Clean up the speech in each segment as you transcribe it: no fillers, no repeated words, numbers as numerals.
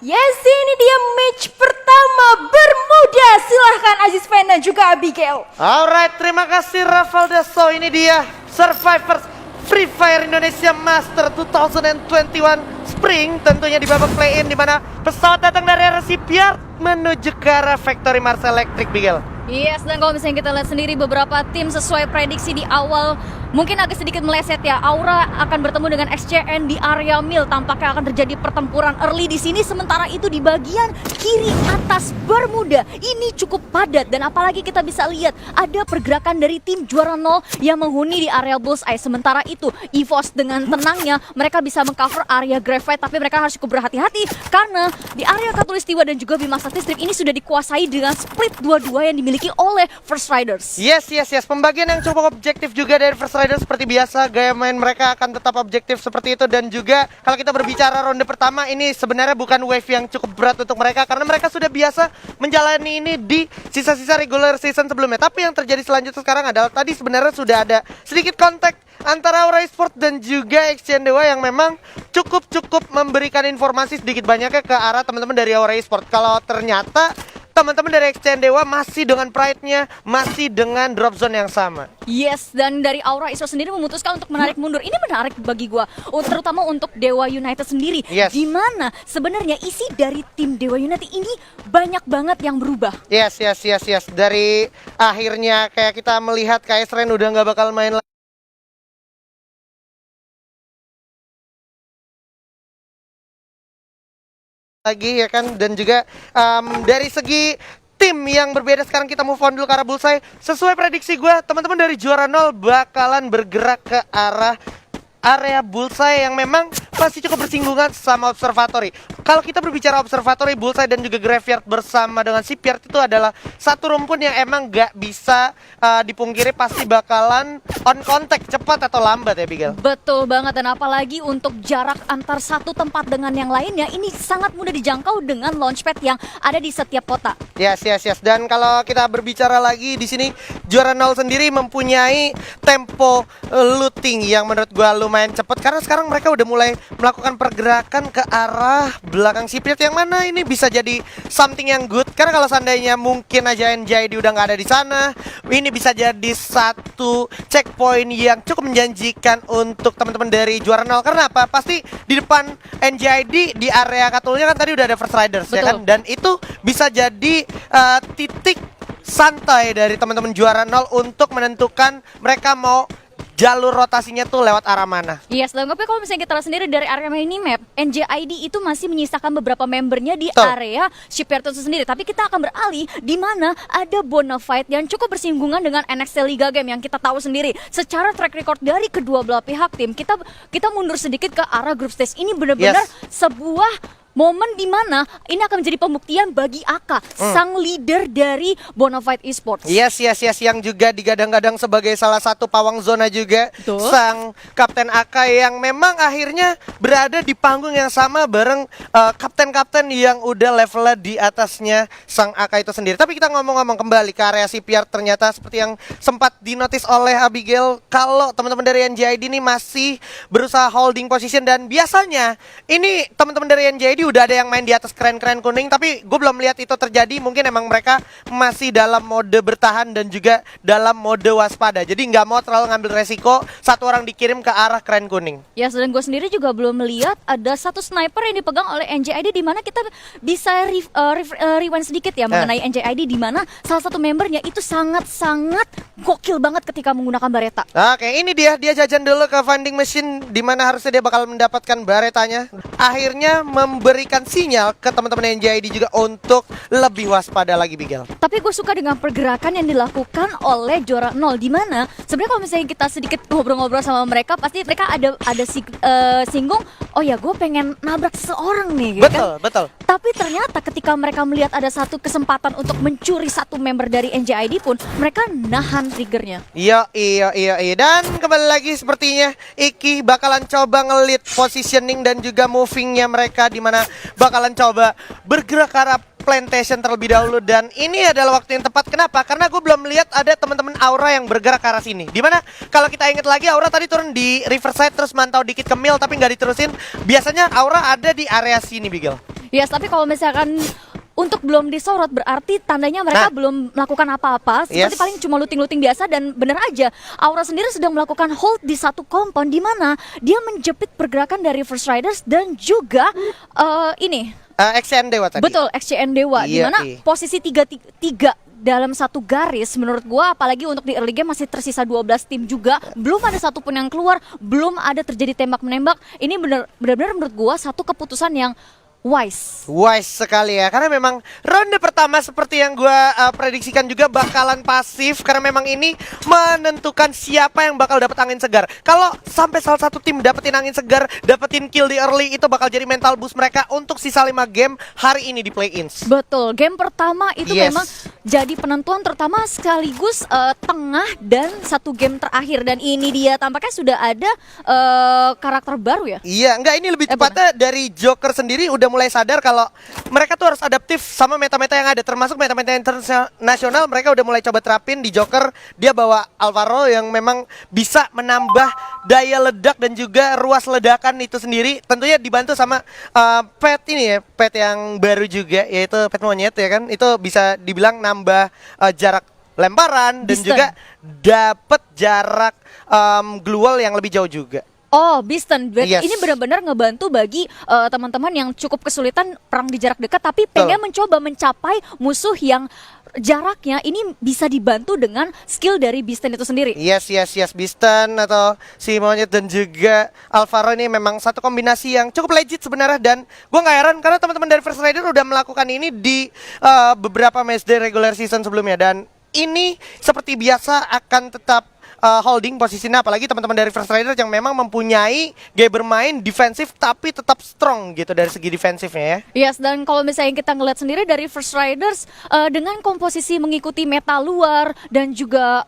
Yes, ini dia match pertama Bermuda. Silahkan Aziz Fan dan juga Abigail. Alright, terima kasih Ravalda. So ini dia Survivors Free Fire Indonesia Master 2021 Spring, tentunya di babak play-in, di mana pesawat datang dari arah Shipyard menuju ke arah Factory Mars Electric, Bigel. Yes, dan kalau misalnya kita lihat sendiri beberapa tim sesuai prediksi di awal mungkin agak sedikit meleset ya. Aura akan bertemu dengan XCN di area mil, tampaknya akan terjadi pertempuran early di sini. Sementara itu di bagian kiri atas Bermuda ini cukup padat, dan apalagi kita bisa lihat ada pergerakan dari tim juara 0 yang menghuni di area bullseye. Sementara itu EVOS dengan tenangnya mereka bisa mengcover area graphite, tapi mereka harus cukup berhati-hati karena di area Katulistiwa dan juga Bima Sakti Strip ini sudah dikuasai dengan split 2-2 yang dimiliki oleh First Riders. Yes. Pembagian yang cukup objektif juga dari First Riders. Seperti biasa, gaya main mereka akan tetap objektif seperti itu. Dan juga kalau kita berbicara ronde pertama, ini sebenarnya bukan wave yang cukup berat untuk mereka, karena mereka sudah biasa menjalani ini di sisa-sisa regular season sebelumnya. Tapi yang terjadi selanjutnya sekarang adalah tadi sebenarnya sudah ada sedikit kontak antara Aura Esports dan juga XCN Dewa yang memang cukup memberikan informasi sedikit banyaknya ke arah teman-teman dari Aura Esports. Kalau ternyata teman-teman dari XCN Dewa masih dengan pride-nya, masih dengan drop zone yang sama. Yes, dan dari Aura Esports sendiri memutuskan untuk menarik mundur. Ini menarik bagi gua, terutama untuk Dewa United sendiri. Yes. Dimana sebenarnya isi dari tim Dewa United ini banyak banget yang berubah. Yes. Dari akhirnya kayak kita melihat KS Ren udah nggak bakal main lagi ya kan, dan juga dari segi tim yang berbeda sekarang kita move on dulu ke arah Bullseye. Sesuai prediksi gue, teman-teman dari juara 0 bakalan bergerak ke arah area Bullseye yang memang masih cukup bersinggungan sama Observatory. Kalau kita berbicara Observatory, Bullseye dan juga Graveyard bersama dengan Shipyard itu adalah satu rumpun yang emang gak bisa dipungkiri pasti bakalan on contact cepat atau lambat ya, Bigel. Betul banget, dan apalagi untuk jarak antar satu tempat dengan yang lainnya ini sangat mudah dijangkau dengan launchpad yang ada di setiap kota. Yes. Dan kalau kita berbicara lagi di sini, juara 0 sendiri mempunyai tempo looting yang menurut gua lumayan cepat, karena sekarang mereka udah mulai melakukan pergerakan ke arah belakang Shipyard, yang mana ini bisa jadi something yang good, karena kalau seandainya mungkin aja NJID udah nggak ada di sana, ini bisa jadi satu checkpoint yang cukup menjanjikan untuk teman-teman dari juara 0. Karena apa? Pasti di depan NJID di area Katulnya kan tadi udah ada First Riders. Betul. Ya kan, dan itu bisa jadi titik santai dari teman-teman juara 0 untuk menentukan mereka mau jalur rotasinya tuh lewat arah mana. Yes, dan tapi kalau misalnya kita lihat sendiri dari area minimap, NJID itu masih menyisakan beberapa membernya di area Shipyard itu sendiri. Tapi kita akan beralih di mana ada Bonafide yang cukup bersinggungan dengan NXT Liga Game yang kita tahu sendiri. Secara track record dari kedua belah pihak tim, kita mundur sedikit ke arah group stage. Ini benar-benar sebuah momen di mana ini akan menjadi pembuktian bagi Aka, sang leader dari Bonafide Esports. Yes, yang juga digadang-gadang sebagai salah satu pawang zona juga. Betul. Sang Kapten Aka yang memang akhirnya berada di panggung yang sama bareng kapten-kapten yang udah levelnya di atasnya sang Aka itu sendiri. Tapi kita ngomong-ngomong kembali ke area Shipyard, ternyata seperti yang sempat dinotis oleh Abigail, kalau teman-teman dari NJID ini masih berusaha holding position, dan biasanya ini teman-teman dari NJID udah ada yang main di atas keren-keren kuning, tapi gue belum lihat itu terjadi. Mungkin emang mereka masih dalam mode bertahan dan juga dalam mode waspada, jadi nggak mau terlalu ngambil resiko satu orang dikirim ke arah keren kuning. Ya, dan gue sendiri juga belum melihat ada satu sniper yang dipegang oleh NJID, di mana kita bisa rewind sedikit ya mengenai NJID, di mana salah satu membernya itu sangat gokil banget ketika menggunakan bareta. Oke, ini dia jajan dulu ke vending machine, di mana harusnya dia bakal mendapatkan baretanya. Akhirnya memberikan sinyal ke teman-teman NJID juga untuk lebih waspada lagi, Bigel. Tapi gue suka dengan pergerakan yang dilakukan oleh juara 0, di mana sebenarnya kalau misalnya kita sedikit ngobrol-ngobrol sama mereka, pasti mereka ada singgung, oh ya gue pengen nabrak seseorang nih, gitu. Betul. Tapi ternyata ketika mereka melihat ada satu kesempatan untuk mencuri satu member dari NJID pun, mereka nahan triggernya. Iya. Dan kembali lagi sepertinya Iki bakalan coba ngelit positioning dan juga movingnya mereka, di mana bakalan coba bergerak ke arah plantation terlebih dahulu. Dan ini adalah waktu yang tepat. Kenapa? Karena gue belum melihat ada teman-teman Aura yang bergerak ke arah sini. Dimana kalau kita ingat lagi, Aura tadi turun di Riverside terus mantau dikit ke Mil tapi nggak diterusin. Biasanya Aura ada di area sini, Bigel. Yes, tapi kalau misalkan untuk belum disorot berarti tandanya mereka belum melakukan apa-apa, seperti paling cuma looting-looting biasa. Dan benar aja Aura sendiri sedang melakukan hold di satu compound di mana dia menjepit pergerakan dari First Riders dan juga XCN Dewa tadi. betul, XCN Dewa, di mana posisi 3-3 dalam satu garis menurut gua, apalagi untuk di early game masih tersisa 12 tim juga, belum ada satupun yang keluar, belum ada terjadi tembak menembak. Ini benar-benar menurut gua satu keputusan yang wise sekali ya, karena memang ronde pertama seperti yang gue prediksikan juga bakalan pasif, karena memang ini menentukan siapa yang bakal dapat angin segar. Kalau sampai salah satu tim dapetin angin segar, dapetin kill di early, itu bakal jadi mental boost mereka untuk sisa 5 game hari ini di play-ins. Betul, game pertama itu memang jadi penentuan, terutama sekaligus tengah dan satu game terakhir. Dan ini dia tampaknya sudah ada karakter baru ya. Iya, enggak, ini lebih tepatnya dari Joker sendiri udah mulai sadar kalau mereka tuh harus adaptif sama meta-meta yang ada, termasuk meta-meta internasional. Mereka udah mulai coba terapin di Joker. Dia bawa Alvaro yang memang bisa menambah daya ledak dan juga ruas ledakan itu sendiri. Tentunya dibantu sama pet ini ya, pet yang baru juga, yaitu pet monyet ya kan. Itu bisa dibilang nambah jarak lemparan dan juga dapat jarak glue wall yang lebih jauh juga. Oh, Beaston. Ini benar-benar ngebantu bagi teman-teman yang cukup kesulitan perang di jarak dekat tapi pengen mencoba mencapai musuh yang jaraknya ini bisa dibantu dengan skill dari Beaston itu sendiri. Yes, Beaston atau si monyet dan juga Alvaro ini memang satu kombinasi yang cukup legit sebenarnya. Dan gue gak heran karena teman-teman dari First Rider udah melakukan ini di beberapa matchday regular season sebelumnya. Dan ini seperti biasa akan tetap holding posisinya, apalagi teman-teman dari First Rider yang memang mempunyai gaya bermain defensif tapi tetap strong gitu dari segi defensifnya ya. Yes, dan kalau misalnya kita ngeliat sendiri dari First Riders dengan komposisi mengikuti meta luar dan juga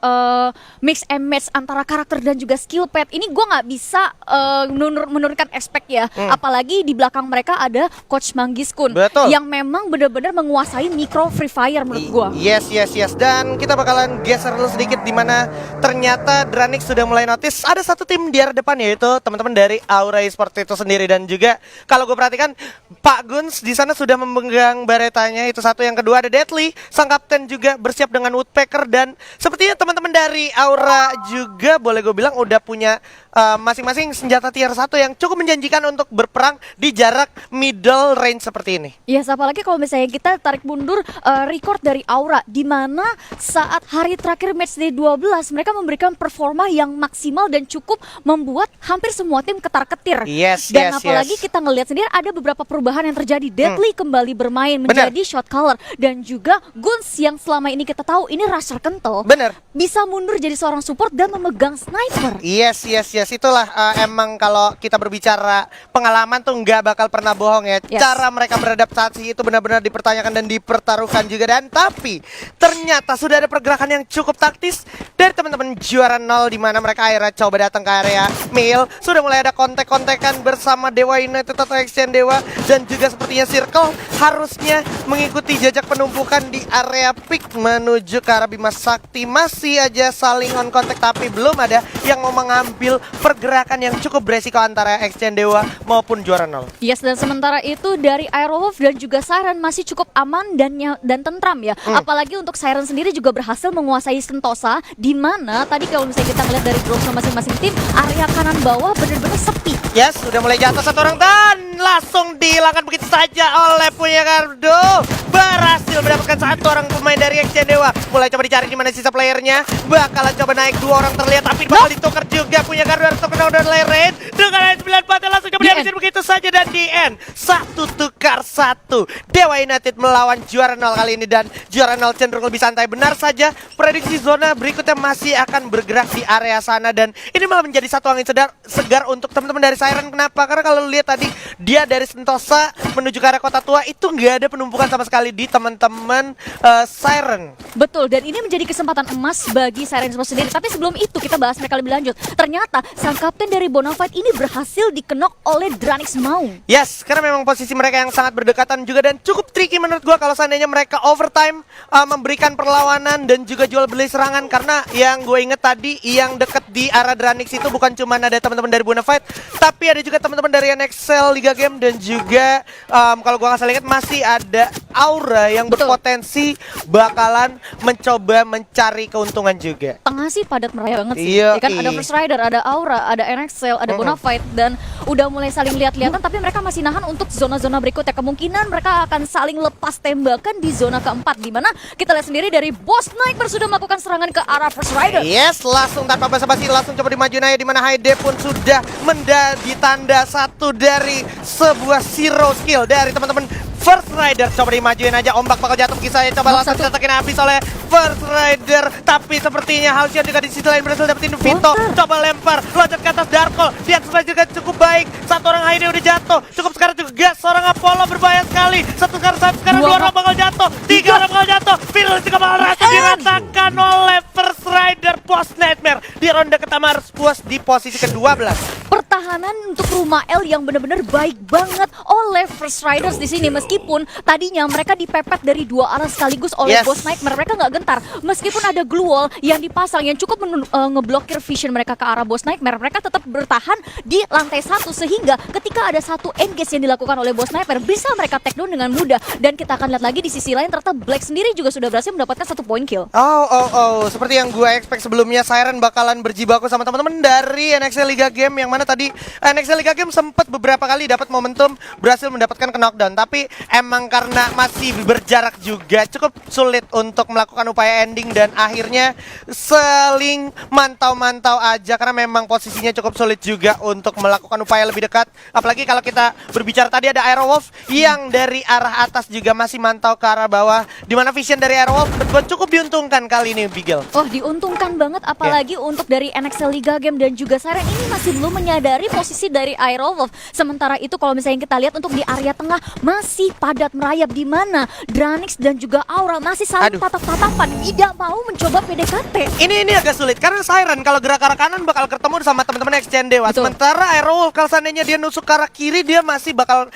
mix and match antara karakter dan juga skill pad, ini gue nggak bisa menurunkan expect ya. Apalagi di belakang mereka ada Coach Manggiskun yang memang benar-benar menguasai micro Free Fire menurut gue. Yes. Dan kita bakalan geser dulu sedikit di mana ternyata Dranix sudah mulai notice ada satu tim di arah depan, yaitu teman-teman dari Aura Esports itu sendiri. Dan juga kalau gue perhatikan Pak Guns di sana sudah memegang baretanya, itu satu. Yang kedua ada Deadly, sang kapten juga bersiap dengan Woodpecker. Dan sepertinya teman-teman dari Aura juga boleh gue bilang udah punya masing-masing senjata tier 1 yang cukup menjanjikan untuk berperang di jarak middle range seperti ini. Yes, apalagi kalau misalnya kita tarik mundur record dari Aura, di mana saat hari terakhir matchday 12 mereka memberikan performa yang maksimal dan cukup membuat hampir semua tim ketar-ketir. Dan apalagi kita ngelihat sendiri ada beberapa perubahan yang terjadi. Deadly kembali bermain menjadi shot caller, dan juga Guns yang selama ini kita tahu ini rusher kental bisa mundur jadi seorang support dan memegang sniper. Yes. Itulah emang kalau kita berbicara pengalaman tuh nggak bakal pernah bohong ya. Cara mereka beradaptasi itu benar-benar dipertanyakan dan dipertaruhkan juga. Dan tapi ternyata sudah ada pergerakan yang cukup taktis dari teman-teman Juara Nol, di mana mereka akhirnya coba datang ke area mil. Sudah mulai ada kontek-kontekan bersama Dewa United atau XCN Dewa, dan juga sepertinya Circle harusnya mengikuti jejak penumpukan di area pick menuju ke arah Bima Sakti. Masih aja saling on kontak tapi belum ada yang mau mengambil pergerakan yang cukup beresiko antara XCN Dewa maupun Juara Nol. Yes, dan sementara itu dari Aerowolf dan juga Siren masih cukup aman dan tentram ya. Apalagi untuk Siren sendiri juga berhasil menguasai Sentosa, di mana tadi kalau misalnya kita ngeliat dari drop masing-masing tim, area kanan bawah benar-benar sepi. Yes, sudah mulai jatuh satu orang dan langsung dihilangkan begitu saja oleh punya Gardo. Berhasil mendapatkan satu orang pemain dari XCN Dewa. Mulai coba dicari di mana sisa playernya. Bakalan coba naik 2 orang terlihat, tapi bakal ditukar juga. Punya Gardo harus terkena udah Raid dengan 94 langsung coba dihabisin begitu saja. Dan di end 1-1 Dewa United melawan Juara Nol kali ini, dan Juara Nol cenderung lebih santai. Benar saja prediksi zona berikutnya masih akan bergerak di area sana, dan ini malah menjadi satu angin segar untuk teman-teman dari Siren. Kenapa? Karena kalau lihat tadi dia dari Sentosa menuju ke arah Kota Tua itu nggak ada penumpukan sama sekali di teman-teman Siren. Betul, dan ini menjadi kesempatan emas bagi Siren Sports sendiri. Tapi sebelum itu kita bahas mereka lebih lanjut. Ternyata sang kapten dari Bonafide ini berhasil dikenok oleh sebenarnya Dranix mau. Yes, karena memang posisi mereka yang sangat berdekatan juga dan cukup tricky menurut gua kalau seandainya mereka overtime memberikan perlawanan dan juga jual beli serangan, karena yang gue inget tadi yang deket di arah Dranix itu bukan cuma ada teman-teman dari Bonafide, tapi ada juga teman-teman dari NXL Liga Game dan juga kalau gua nggak salah ingat masih ada Aura yang berpotensi bakalan mencoba mencari keuntungan juga. Tengah sih padat meraya banget sih. Iya, Ya kan ada First Rider, ada Aura, ada NXL, ada Bonafide dan udah mulai saling lihat-lihatan, tapi mereka masih nahan untuk zona-zona berikutnya. Kemungkinan mereka akan saling lepas tembakan di zona keempat, di mana kita lihat sendiri dari Boss Nightmare sudah melakukan serangan ke arah First Rider. Yes, langsung tanpa basa-basi langsung coba dimajuin aja, dimana Haide pun sudah menjadi tanda satu dari sebuah zero skill dari teman-teman First Rider. Coba dimajuin aja, ombak bakal jatuh kisahnya, coba langsung ditatakin habis oleh First Rider, tapi sepertinya Halcyon juga di sisi lain berhasil dapetin Vito. Coba lempar, loncat ke atas Darkol, di atas juga cukup baik. Satu orang Haide udah jatuh, cukup sekarang juga gas, seorang Apollo berbahaya sekali. Satu sekarang dua orang bakal jatuh, tiga orang bakal jatuh, Virus juga bakal diratakan oleh First Rider. Boss Nightmare di ronde pertama harus puas di posisi ke-12. Pertahanan untuk rumah L yang benar-benar baik banget oleh First Riders di sini, meskipun tadinya mereka dipepet dari dua arah sekaligus oleh Boss Nightmare, mereka nggak gentar. Meskipun ada glue wall yang dipasang yang cukup ngeblokir vision mereka ke arah Boss Nightmare, mereka tetap bertahan di lantai satu, sehingga ketika ada satu engage yang dilakukan oleh Boss Nightmare bisa mereka take down dengan mudah. Dan kita akan lihat lagi di sisi lain, ternyata Black sendiri juga sudah berhasil mendapatkan 1 point kill. Seperti yang gue expect sebelumnya, Siren bakalan berjibaku sama teman-teman dari NXL Liga Game, yang mana tadi NXL Liga Game sempat beberapa kali dapat momentum berhasil mendapatkan knockdown, tapi emang karena masih berjarak juga cukup sulit untuk melakukan upaya ending dan akhirnya seling mantau-mantau aja karena memang posisinya cukup sulit juga untuk melakukan upaya lebih dekat. Apalagi kalau kita berbicara tadi ada Aerowolf yang dari arah atas juga masih mantau ke arah bawah, dimana vision dari Aerowolf cukup diuntungkan kali ini, Bigel. Oh, diuntungkan banget, apalagi untuk dari NXL Liga Game dan juga Siren ini masih belum menyadari posisi dari Aerowolf. Sementara itu kalau misalnya kita lihat untuk di area tengah masih padat merayap, di mana Dranix dan juga Aura masih saling tatap-tatapan, tidak mau mencoba PDKT. Ini agak sulit karena Siren kalau gerak ke arah kanan bakal ketemu sama teman-teman Exchange Dewa. Sementara Aerowolf kalau seandainya dia nusuk ke arah kiri, dia masih bakal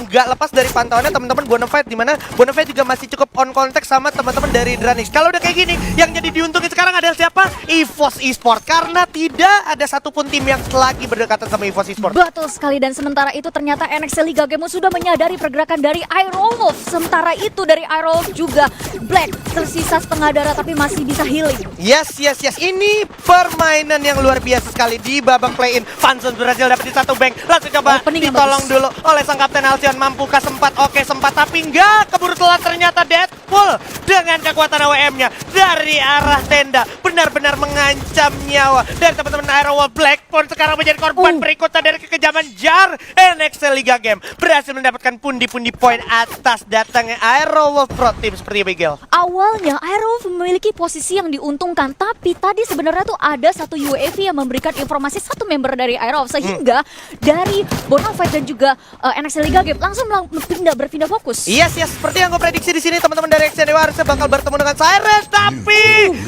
nggak lepas dari pantauannya teman-teman Bonafide, di mana Bonafide juga masih cukup on contact sama teman-teman dari Dranix. Kalau udah kayak gini, yang jadi diuntungin sekarang adalah siapa? EVOS Esports, karena tidak ada satupun tim yang lagi berdekatan sama EVOS Esports. Betul sekali, dan sementara itu ternyata NXL Liga Game sudah menyadari pergerakan dari Aerowolf. Sementara itu dari Aerowolf juga Black tersisa setengah darah tapi masih bisa healing. Yes. Ini permainan yang luar biasa sekali di babak play-in. Fanson berhasil dapetin satu bank. Langsung coba ditolong dulu oleh sang Kapten Halcyon. Mampukah sempat? Oke, sempat, tapi enggak. Keburu telat ternyata Deadpool dengan kekuatan AWM-nya dari arah tenda. Benar-benar mengancam nyawa dari teman-teman Aerowolf. Black pun sekarang menjadi korban berikutnya dari kekejaman Jar. NXL Liga Game berhasil mendapatkan pundi-pundi poin atas datangnya Aerowolf Pro Team seperti Bigel. Awalnya Aerowolf memiliki posisi yang diuntungkan, tapi tadi sebenarnya tuh ada satu UAV yang memberikan informasi satu member dari Aerowolf, sehingga dari Bonafide dan juga NXL Liga Game langsung berpindah fokus. Yes, seperti yang gue prediksi di sini teman-teman dari XN Dewa harusnya bakal bertemu dengan Siren, tapi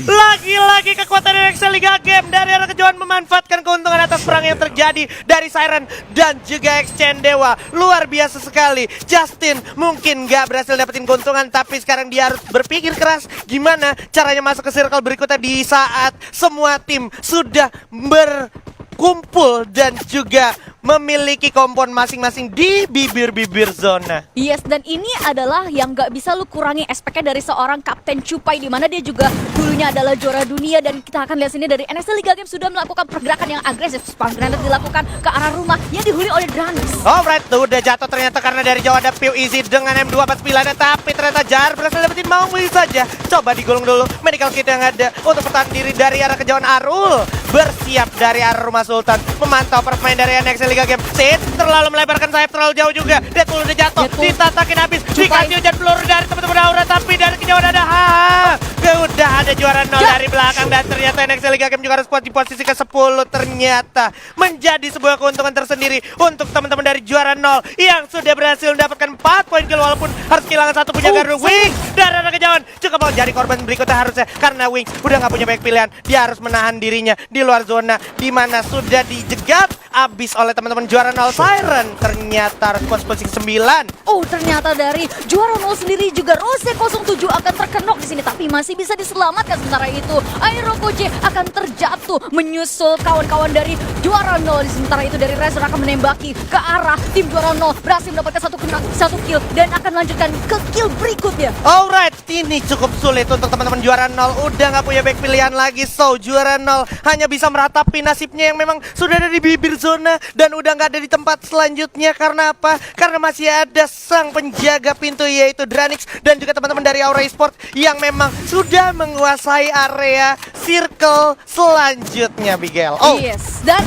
lagi-lagi kekuatan dari XN Liga Game dari arah kejauhan memanfaatkan keuntungan atas perang yang terjadi dari Siren dan juga XN Dewa. Luar biasa sekali. Justin mungkin gak berhasil dapetin keuntungan, tapi sekarang dia harus berpikir keras gimana caranya masuk ke circle berikutnya di saat semua tim sudah berkumpul dan juga memiliki kompon masing-masing di bibir-bibir zona. Yes, dan ini adalah yang gak bisa lu kurangi aspeknya dari seorang Kapten Cupai, di mana dia juga dulunya adalah juara dunia. Dan kita akan lihat sini dari NXL Liga Game sudah melakukan pergerakan yang agresif. Spam granat dilakukan ke arah rumah yang dihuni oleh Dranix. Alright, tuh udah jatuh ternyata karena dari jauh ada Pew Easy dengan M249, tapi ternyata Jar berhasil dapetin Maui saja. Coba digulung dulu medical kit yang ada untuk bertahan diri dari arah kejauhan. Arul bersiap dari arah rumah Sultan memantau permain dari NXL Liga Game. Sid terlalu melebarkan sayap terlalu jauh juga. Deadpool udah jatuh, ditatakin habis, dikasih hujan peluru dari teman-teman Aura, tapi dari kejauhan ada udah ada juara 0 dari belakang. Dan ternyata NXT Liga Game juga harus di posisi ke-10. Ternyata menjadi sebuah keuntungan tersendiri untuk teman-teman dari juara 0 yang sudah berhasil mendapatkan 4 poin kill walaupun harus kehilangan satu punya Garuda. Wings dan ada kejauhan juga mau jadi korban berikutnya harusnya, karena Wings udah nggak punya banyak pilihan. Dia harus menahan dirinya di luar zona di mana sudah dijegat abis oleh teman-teman juara 0 Siren. Ternyata harus posisi 9. Oh, ternyata dari juara 0 sendiri juga Rose 07 akan terkenok di sini, tapi masih bisa diselamatkan. Sementara itu Aero Koje akan terjatuh menyusul kawan-kawan dari juara 0. Sementara itu dari Razor akan menembaki ke arah tim juara 0, berhasil mendapatkan satu kill dan akan melanjutkan ke kill berikutnya. Alright, ini cukup sulit untuk teman-teman juara 0. Udah nggak punya back pilihan lagi. So, juara 0 hanya bisa meratapi nasibnya yang memang sudah ada di bibir zona dan udah nggak ada di tempat selanjutnya. Karena apa? Karena masih ada sang penjaga pintu yaitu Dranix dan juga teman-teman dari Aura Esports yang memang sudah menguasai area circle selanjutnya, Bigel. Oh, Yes, dan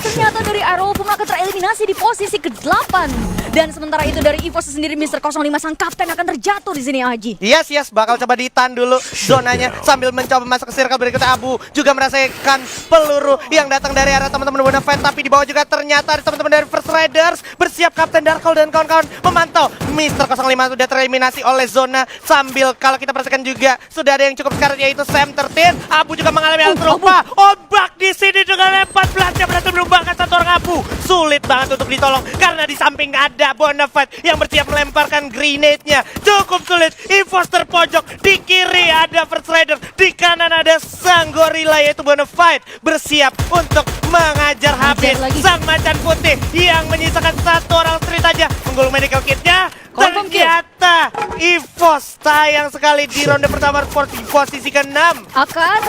ternyata dari Arrow pun akan tereliminasi di posisi ke-8. Dan sementara itu dari EVOS sendiri Mr. 05 sang kapten akan terjatuh di sini, Haji. Yes, bakal coba ditahan dulu zonanya sambil mencoba masuk ke circle berikutnya. Abu juga merasakan peluru yang datang dari arah teman-teman Bonafide, tapi di bawah juga ternyata ada teman-teman dari First Riders bersiap. Kapten Darkhold dan kawan-kawan memantau. Mr. 05 sudah tereliminasi oleh zona, sambil kalau kita perhatikan juga sudah ada yang cukup sekarat yaitu Sam 13. Abu juga mengalami hal serupa. Ombak di sini dengan lempar blast yang berhasil menumbangkan satu orang Abu. Sulit banget untuk ditolong karena di samping ada Bonafide yang bersiap melemparkan grenade-nya. Cukup sulit. EVOS terpojok. Di kiri ada First Rider, di kanan ada sang gorila yaitu Bonafide bersiap untuk mengajar habis sang macan putih yang menyisakan satu orang street aja. Menggulung medical kitnya. Ternyata EVOS sayang sekali di ronde pertama di posisi ke-6.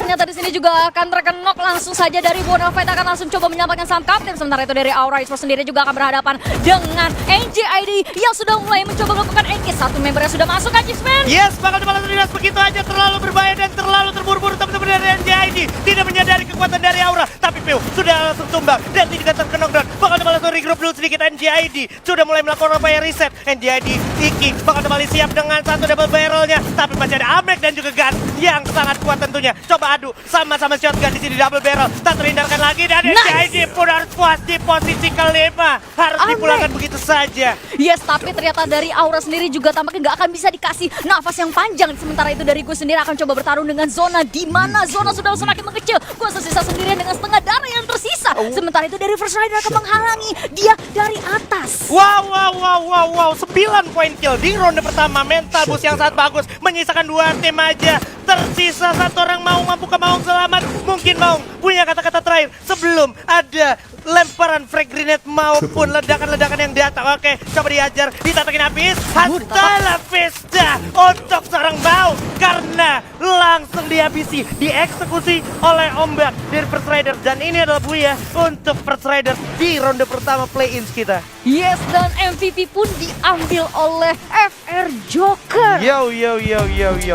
Ternyata di sini juga akan terkenok langsung saja dari Bonafide akan langsung coba menyelamatkan sang kapten. Sementara itu dari Aura Esports sendiri juga akan berhadapan dengan NJID yang sudah mulai mencoba melakukan engage. Satu member yang sudah masuk, Ajisman. Yes, bakal dibalas dinas begitu aja, terlalu berbahaya dan terlalu terburu-buru teman-teman dari NJID. Tidak menyadari kekuatan dari Aura, tapi Piu sudah langsung tumbang dan tidak terkenok down. Bakal dibalas regroup dulu sedikit. NJID sudah mulai melakukan upaya reset. NJID Iki bakal kembali siap dengan satu double barrelnya, tapi masih ada Amek dan juga Gun yang sangat kuat tentunya. Coba adu sama-sama shotgun di sini double barrel, tak terhindarkan lagi dan NJID pun harus puas di posisi ke-5. Harus dipulangkan begitu saja. Yes, tapi ternyata dari Aura sendiri juga tampaknya nggak akan bisa dikasih nafas yang panjang. Sementara itu dari Gue sendiri akan coba bertarung dengan zona, di mana zona sudah semakin mengecil. Gue tersisa sendirian dengan setengah darah yang tersisa. Sementara itu dari First Rider akan menghalangi dia dari atas. Wow, 9 poin kill di ronde pertama. Mental boost yang sangat bagus, menyisakan 2 tim aja. Tersisa satu orang. Maung, mampukah Maung selamat? Mungkin Maung punya kata-kata terakhir sebelum ada lemparan frag grenade maupun ledakan-ledakan yang datang. Oke, coba diajar, ditatakin habis. Hasta la vista untuk seorang Maung karena langsung dihabisi, dieksekusi oleh ombak dari First Rider. Dan ini adalah buya untuk First Rider di ronde pertama play-ins kita. Yes, dan MVP pun diambil oleh FR Joker. Yo,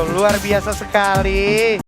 luar biasa sekali.